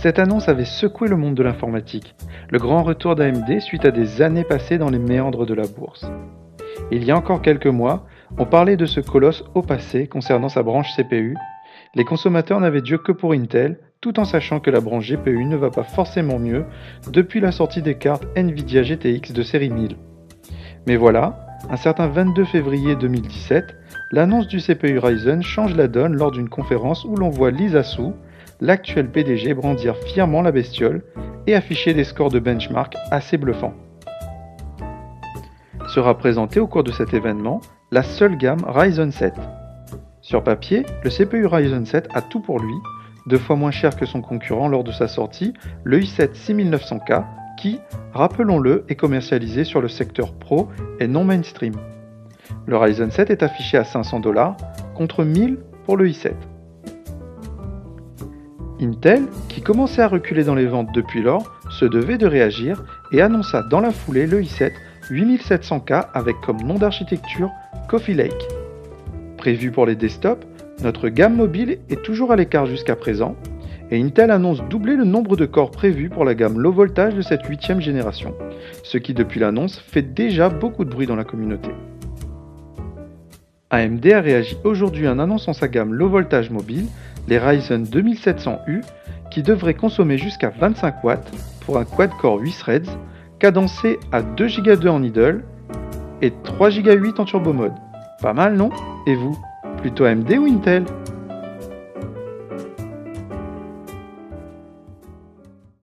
Cette annonce avait secoué le monde de l'informatique, le grand retour d'AMD suite à des années passées dans les méandres de la bourse. Il y a encore quelques mois, on parlait de ce colosse haut passé concernant sa branche CPU. Les consommateurs n'avaient Dieu que pour Intel, tout en sachant que la branche GPU ne va pas forcément mieux depuis la sortie des cartes Nvidia GTX de série 1000. Mais voilà, un certain 22 février 2017, l'annonce du CPU Ryzen change la donne lors d'une conférence où l'on voit Lisa Su, l'actuel PDG, brandir fièrement la bestiole et afficher des scores de benchmark assez bluffants. Sera présentée au cours de cet événement la seule gamme Ryzen 7. Sur papier, le CPU Ryzen 7 a tout pour lui, 2 fois moins cher que son concurrent lors de sa sortie, le i7 6900K, qui, rappelons-le, est commercialisé sur le secteur pro et non mainstream. Le Ryzen 7 est affiché à 500$ contre 1000 pour le i7. Intel, qui commençait à reculer dans les ventes depuis lors, se devait de réagir et annonça dans la foulée le i7 8700K avec comme nom d'architecture Coffee Lake. Prévu pour les desktops, notre gamme mobile est toujours à l'écart jusqu'à présent, et Intel annonce doubler le nombre de corps prévus pour la gamme low voltage de cette 8e génération, ce qui depuis l'annonce fait déjà beaucoup de bruit dans la communauté. AMD a réagi aujourd'hui en annonçant sa gamme low voltage mobile, les Ryzen 2700U, qui devraient consommer jusqu'à 25 watts pour un quad-core 8 threads, cadencé à 2 Go 2 en idle et 3 Go 8 en turbo mode. Pas mal non? Et vous, plutôt AMD ou Intel?